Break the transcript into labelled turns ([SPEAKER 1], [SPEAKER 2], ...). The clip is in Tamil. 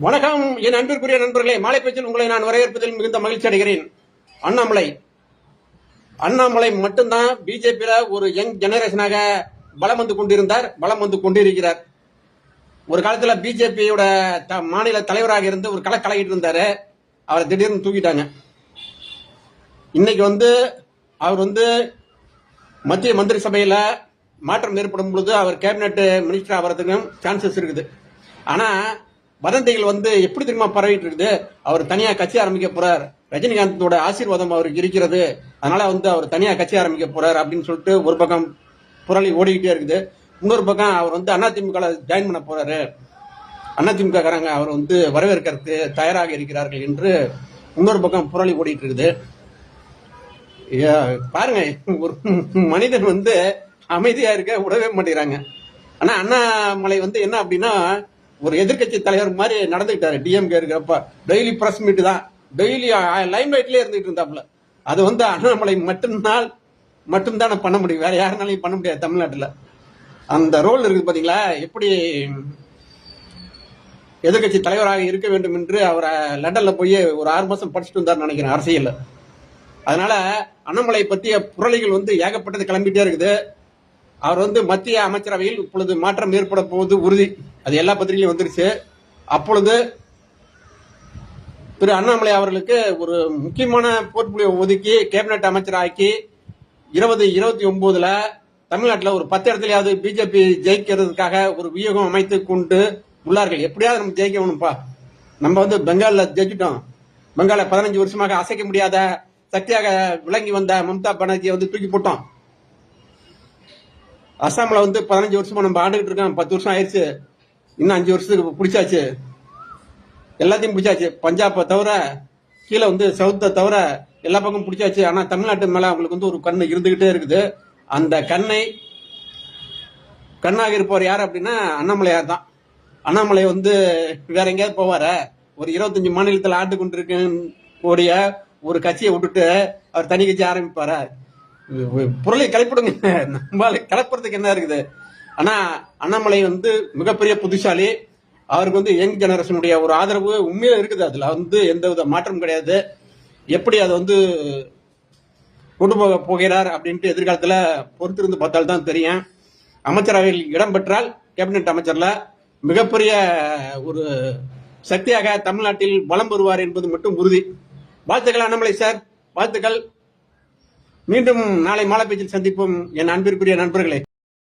[SPEAKER 1] வணக்கம் என் அன்பிற்குரிய நண்பர்களே, மாலை பேச்சில் உங்களை நான் வரவேற்பதில் மிகுந்த மகிழ்ச்சி அடைகிறேன். அண்ணாமலை மட்டும்தான் பிஜேபியில ஒரு யங் ஜெனரேஷனாக பலம் வந்து கொண்டிருந்தார், பலம் வந்து கொண்டிருக்கிறார். ஒரு காலத்துல பிஜேபியோட மாநில தலைவராக இருந்து ஒரு கலக்கிட்டு இருந்தாரு. அவரை திடீர்னு தூக்கிட்டாங்க. இன்னைக்கு அவர் மத்திய மந்திரி சபையில மாற்றம் ஏற்படும் பொழுது அவர் கேபினெட் மினிஸ்டர் ஆகிறதுக்கும் சான்சஸ் இருக்குது. ஆனா வதந்திகள் எப்படி தெரியுமா பரவிட்டு இருக்குது? அவர் தனியா கட்சி ஆரம்பிக்க போறார், ரஜினிகாந்தோட ஆசீர்வாதம் அவருக்கு இருக்கிறது, அதனால அவர் தனியா கட்சி ஆரம்பிக்க போறார் அப்படின்னு சொல்லிட்டு ஒரு பக்கம் புரளி ஓடிக்கிட்டே இருக்குது. இன்னொரு பக்கம் அவர் அதிமுக ஜாயின் பண்ண போறாரு, அதிமுக காரங்க அவர் வரவேற்கிறது தயாராக இருக்கிறார்கள் என்று இன்னொரு பக்கம் புரளி ஓடிட்டு இருக்குது. பாருங்க, ஒரு மனிதன் அமைதியா இருக்க விடவே மாட்டேங்கிறாங்க. ஆனா அண்ணாமலை என்ன அப்படின்னா ஒரு எதிர்கட்சி தலைவர் மாதிரி நடந்துக்கிட்டாரு. டிஎம்கே இருக்கிறப்ப டெய்லி பிரஸ் மீட் தான், டெய்லி லைம் லைட்லயே இருந்துட்டு இருந்தாப்புல. அது அண்ணாமலை மட்டும்தான் பண்ண முடியும், வேற யாருனாலையும் பண்ண முடியாது தமிழ்நாட்டுல. அந்த ரோல் இருக்குது பாத்தீங்களா, எப்படி எதிர்கட்சி தலைவராக இருக்க வேண்டும் என்று அவரை லண்டன்ல போய் ஒரு 6 மாசம் படிச்சுட்டு வந்தார் நினைக்கிறேன் அரசியல். அதனால அண்ணாமலை பற்றிய புரளிகள் ஏகப்பட்டது கிளம்பிட்டே இருக்குது. அவர் மத்திய அமைச்சரவையில் இப்பொழுது மாற்றம் ஏற்பட போவது உறுதி. அது எல்லா பத்திரிகையும் வந்துருச்சு. அப்பொழுது திரு அண்ணாமலை அவர்களுக்கு ஒரு முக்கியமான போர்ட்போலியோ ஒதுக்கி கேபினெட் அமைச்சராக்கி 2029 தமிழ்நாட்டில் ஒரு 10 இடத்துலயாவது பிஜேபி ஜெயிக்கிறதுக்காக ஒரு வியூகம் அமைத்து கொண்டு உள்ளார்கள். எப்படியாவது நம்ம ஜெயிக்கணும்ப்பா. நம்ம பெங்கால்ல ஜெயிச்சிட்டோம். பெங்கால 15 வருஷமாக அசைக்க முடியாத சக்தியாக விளங்கி வந்த மம்தா பானர்ஜியை தூக்கி போட்டோம். அசாம்ல 15 வருஷமா நம்ம ஆண்டுகிட்டு இருக்கோம். 10 வருஷம் ஆயிடுச்சு, இன்னும் 5 வருஷத்துக்கு பிடிச்சாச்சு, எல்லாத்தையும் பிடிச்சாச்சு. பஞ்சாபை தவிர கீழே சவுத்தை தவிர எல்லா பக்கம் பிடிச்சாச்சு. ஆனா தமிழ்நாட்டு மேல அவங்களுக்கு ஒரு கண்ணு இருந்துகிட்டே இருக்குது. அந்த கண்ணாக இருப்பவர் யார் அப்படின்னா அண்ணாமலையார் தான். அண்ணாமலை வேற எங்கேயாவது போவார? ஒரு 25 மாநிலத்தில் ஆண்டு கொண்டிருக்க ஒரு கட்சியை விட்டுட்டு அவர் தனி கட்சி ஆரம்பிப்பாரா? பொருளை கலைப்படுங்க, நம்மளால கலப்புறதுக்கு என்ன இருக்குது? ஆனா அண்ணாமலை மிகப்பெரிய புத்திசாலி. அவருக்கு யங் ஜெனரேஷனுடைய ஒரு ஆதரவு உண்மையில இருக்குது. அதுல எந்த வித மாற்றம் கிடையாது. எப்படி அதை கொண்டு போகிறார் அப்படின்ட்டு எதிர்காலத்துல பொறுத்திருந்து பார்த்தால்தான் தெரியும். அமைச்சரவையில் இடம் பெற்றால் கேபினெட் அமைச்சர்ல மிகப்பெரிய ஒரு சக்தியாக தமிழ்நாட்டில் வலம் பெறுவார் என்பது மட்டும் உறுதி. வாழ்த்துக்கள் அண்ணாமலை சார், வாழ்த்துக்கள். மீண்டும் நாளை மாலை பேச்சில் சந்திப்போம் என் அன்பிற்குரிய நண்பர்களே.